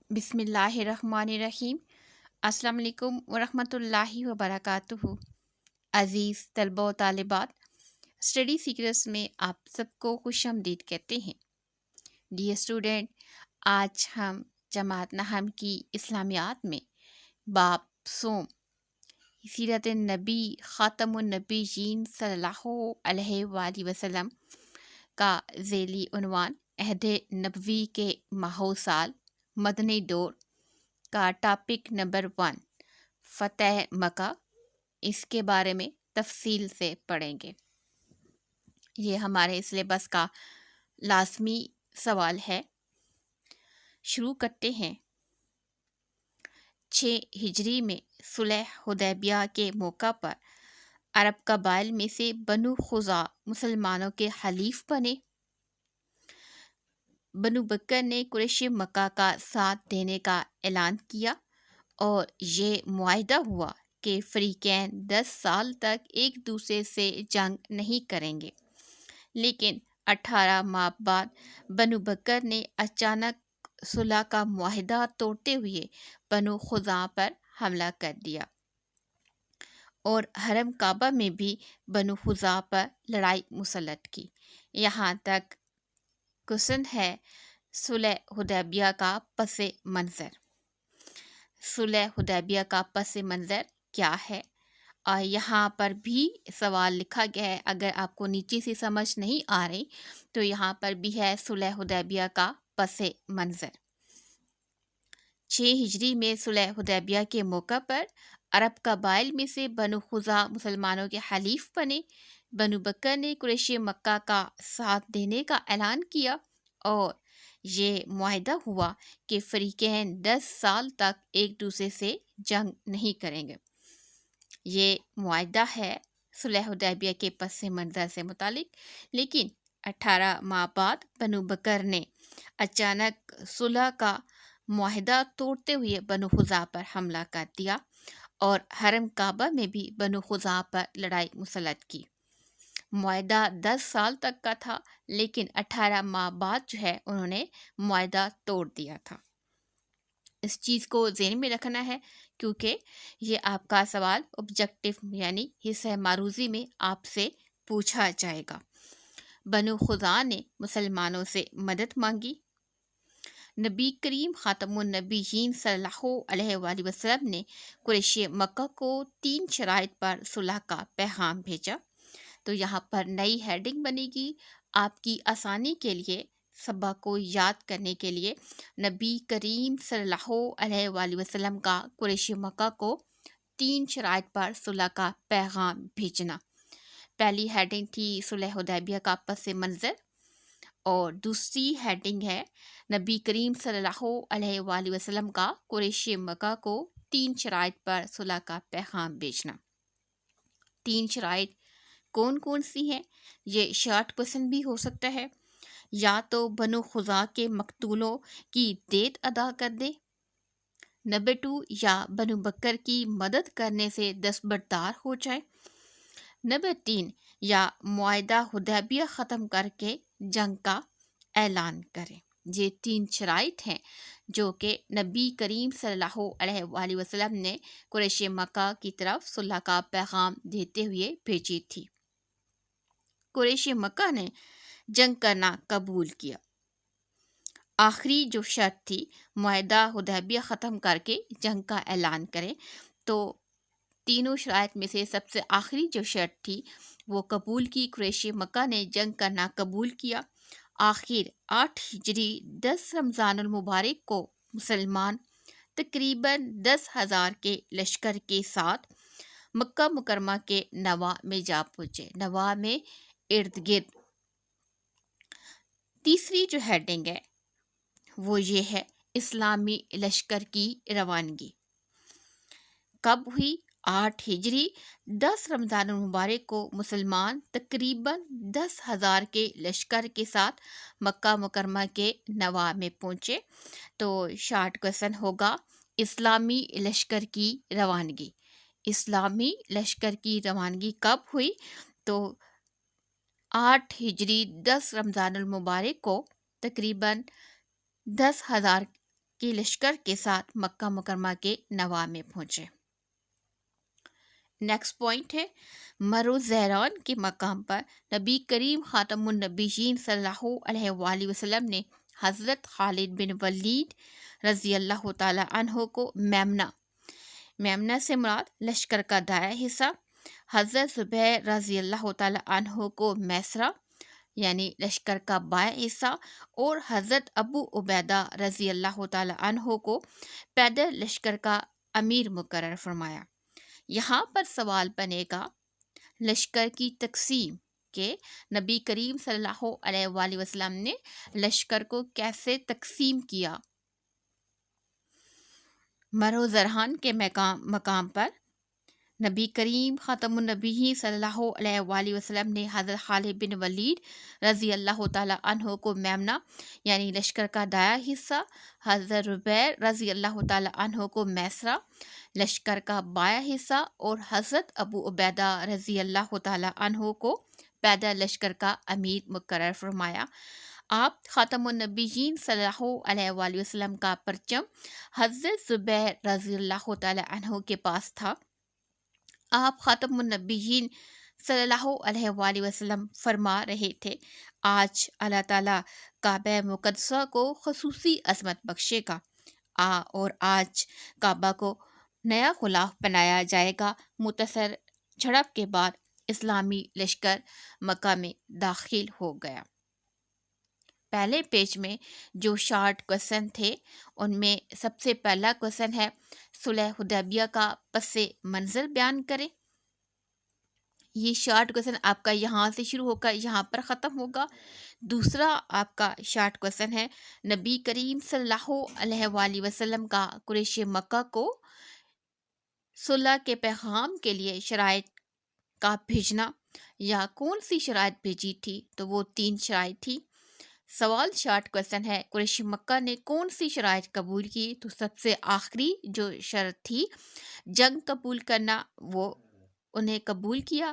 बिस्मिल्लाहिर्रहमानिर्रहीम। अस्सलाम वालेकुम वरहमतुल्लाहि वबरकातुहू। अज़ीज़ तलबा व तालिबात, स्टडी सीक्रेट्स में आप सबको खुशामदीद कहते हैं। डियर स्टूडेंट, आज हम जमात नहम की इस्लामियात में बाब सोम सीरत नबी ख़ातमुन नबीयीन सल्लल्लाहु अलैहि वसल्लम का ज़ेली उन्वान अहद नबवी के माहो साल मदनी दौर का टॉपिक नंबर 1 फ़तह मक्का, इसके बारे में तफसील से पढ़ेंगे। ये हमारे सिलेबस का लाजमी सवाल है। शुरू करते हैं। 6 हिजरी में सुलह हुदैबिया के मौका पर अरब कबाइल में से बनु खुज़ा मुसलमानों के हलीफ बने। बनु बकर ने कुरैश मक्का का साथ देने का ऐलान किया और ये मुआहिदा हुआ कि फ़रीक़ैन 10 साल तक एक दूसरे से जंग नहीं करेंगे। लेकिन 18 माह बाद बनु बकर ने अचानक सुलह का मुआहिदा तोड़ते हुए बनु खुज़ा पर हमला कर दिया और हरम काबा में भी बनु खुज़ा पर लड़ाई मुसल्लत की। यहाँ तक क्वेश्चन है सुलह हुदैबिया का पस मंज़र। सुलह हुदैबिया का पस मंज़र क्या है? और यहाँ पर भी सवाल लिखा गया है। अगर आपको नीचे से समझ नहीं आ रही तो यहाँ पर भी है सुलह हुदैबिया का पस मंज़र। 6 हिजरी में सुलह हुदैबिया के मौका पर अरब कबाइल में से बनु खुज़ा मुसलमानों के हलीफ बने। बनु बकर ने कुरैश मक्का का साथ देने का ऐलान किया और ये मुआहिदा हुआ कि फ़रीक़ैन 10 साल तक एक दूसरे से जंग नहीं करेंगे। ये मुआहिदा है सुलह हुदैबिया के पस मंज़र से मुतालिक। लेकिन 18 माह बाद बनु बकर ने अचानक सुलह का मुआहिदा तोड़ते हुए बनु खुज़ा पर हमला कर दिया और हरम काबा में भी बनु खुज़ा पर लड़ाई मुसल्लत की। मुआहिदा 10 साल तक का था, लेकिन 18 माह बाद जो है उन्होंने मुआहिदा तोड़ दिया था। इस चीज़ को ज़हन में रखना है क्योंकि ये आपका सवाल ऑब्जेक्टिव यानी हिस्सा मारूज़ी में आपसे पूछा जाएगा। बनु खुज़ा ने मुसलमानों से मदद मांगी। नबी करीम ख़ातमुन नबीयीन सल्लल्लाहु अलैहि वसल्लम ने कुरैश मक्का को 3 शराइत पर सुलह का पैगाम भेजा। तो यहाँ पर नई हेडिंग बनेगी आपकी आसानी के लिए, सबक को याद करने के लिए। नबी करीम सल्लल्लाहु अलैहि वसल्लम का कुरैश मक्का को 3 शराइत पर सुलह का पैगाम भेजना। पहली हेडिंग थी सुलह हुदैबिया का पस मंज़र और दूसरी हेडिंग है नबी करीम सल्लल्लाहु अलैहि वसल्लम का कुरैश मक्का को 3 शराइत पर सुलह का पैगाम भेजना। 3 शराइत कौन कौन सी हैं? ये शॉर्ट क्वेश्चन भी हो सकता है। या तो बनु खुज़ा के मकतूलों की देत अदा कर दे। नंबर 2, या बनु बकर की मदद करने से दस्तबरदार हो जाए। नंबर 3, या मुआहिदा हुदैबिया ख़त्म करके जंग का ऐलान करें। ये 3 शराइत हैं जो कि नबी करीम सल्लल्लाहु अलैहि वसल्लम ने कुरैश मक्का की तरफ सुलह का पैगाम देते हुए भेजी थी। कुरैश मक्का ने जंग करना कबूल किया। आखिरी जो शर्त थी मुआहिदा हुदैबिया ख़त्म करके जंग का ऐलान करें, तो तीनों शराइत में से सबसे आखिरी जो शर्त थी वो कबूल की। कुरैश मक्का ने जंग करना कबूल किया। आखिर 8 हिजरी 10 रमज़ानुल मुबारक को मुसलमान तकरीबन 10,000 के लश्कर के साथ मक्का मुकरमा के नवा में जा पहुँचे। नवा में इर्द गिर्द। तीसरी जो हेडिंग है वो ये है इस्लामी लश्कर की रवानगी। कब हुई? 8 हिजरी 10 रमज़ान मुबारक को मुसलमान तकरीबन 10,000 के लश्कर के साथ मक्का मुकरमा के नवा में पहुँचे। तो शॉर्ट क्वेश्चन होगा इस्लामी लश्कर की रवानगी। इस्लामी लश्कर की रवानगी कब हुई? तो 8 हिजरी 10 रमज़ानुल मुबारक को तकरीबन 10,000 کے لشکر کے ساتھ مکہ مکرمہ کے نواح میں پہنچے۔ نیکسٹ پوائنٹ ہے مرو زہران کے مقام پر نبی کریم خاتم النبیین صلی اللہ علیہ وآلہ وسلم نے حضرت خالد بن ولید رضی اللہ تعالی عنہ کو میمنہ سے مراد لشکر کا دائیں حصہ، حضرت زبیر رضی اللہ تعالی عنہ کو میسرہ یعنی لشکر کا بائیں حصہ، اور حضرت ابو عبیدہ رضی اللہ تعالی عنہ کو پیدل لشکر کا امیر مقرر فرمایا۔ یہاں پر سوال بنے گا لشکر کی تقسیم کہ نبی کریم صلی اللہ علیہ وآلہ وسلم نے لشکر کو کیسے تقسیم کیا۔ مرو زرحان کے مقام پر نبی کریم خاتم النبی صلی اللہ علیہ وآلہ وسلم نے حضرت خالد بن ولید رضی اللہ تعالی عنہ کو میمنہ یعنی لشکر کا دائیں حصہ، حضرت زبیر رضی اللہ تعالی عنہ کو میسرہ لشکر کا بائیں حصہ، اور حضرت ابو عبیدہ رضی اللہ تعالی عنہ کو پیدل لشکر کا امیر مقرر فرمایا۔ آپ خاتم النبیین صلی اللہ علیہ وآلہ وسلم کا پرچم حضرت زبیر رضی اللہ تعالی عنہ کے پاس تھا۔ آپ خاتم النبیین صلی اللہ علیہ وآلہ وسلم فرما رہے تھے، آج اللہ تعالیٰ کعبہ مقدسہ کو خصوصی عظمت بخشے گا اور آج کعبہ کو نیا غلاف بنایا جائے گا۔ مختصر جھڑپ کے بعد اسلامی لشکر مکہ میں داخل ہو گیا۔ پہلے پیج میں جو شارٹ کوسچن تھے ان میں سب سے پہلا کوسچن ہے صلح حدیبیہ کا پس منظر بیان کریں۔ یہ شارٹ کوسچن آپ کا یہاں سے شروع ہو کر یہاں پر ختم ہوگا۔ دوسرا آپ کا شارٹ کوسچن ہے نبی کریم صلی اللہ علیہ وآلہ وسلم کا قریش مکہ کو صلح کے پیغام کے لیے شرائط کا بھیجنا، یا کون سی شرائط بھیجی تھی؟ تو وہ 3 شرائط تھی۔ سوال شارٹ کوسچن ہے قریش مکہ نے کون سی شرائط قبول کی؟ تو سب سے آخری جو شرط تھی جنگ قبول کرنا، وہ انہیں قبول کیا۔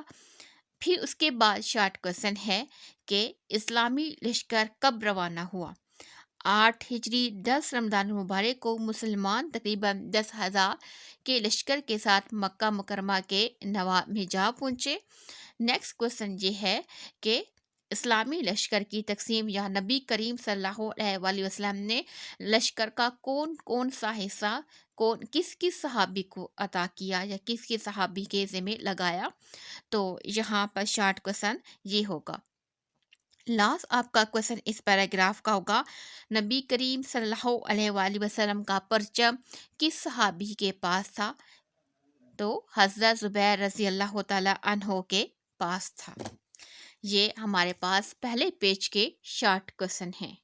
پھر اس کے بعد شارٹ کوسچن ہے کہ اسلامی لشکر کب روانہ ہوا؟ 8 ہجری 10 رمضان المبارک کو مسلمان تقریباً 10,000 کے لشکر کے ساتھ مکہ مکرمہ کے نواح میں جا پہنچے۔ نیکسٹ کوسچن یہ ہے کہ اسلامی لشکر کی تقسیم یا نبی کریم صلی اللہ علیہ وآلہ وسلم نے لشکر کا کون سا حصہ کس صحابی کو عطا کیا یا کس صحابی کے ذمہ لگایا؟ تو یہاں پر شارٹ کوسچن یہ ہوگا۔ لاسٹ آپ کا کوسچن اس پیراگراف کا ہوگا نبی کریم صلی اللہ علیہ وآلہ وسلم کا پرچم کس صحابی کے پاس تھا؟ تو حضرت زبیر رضی اللہ تعالی عنہ کے پاس تھا۔ یہ ہمارے پاس پہلے پیج کے شارٹ کوسچن ہیں۔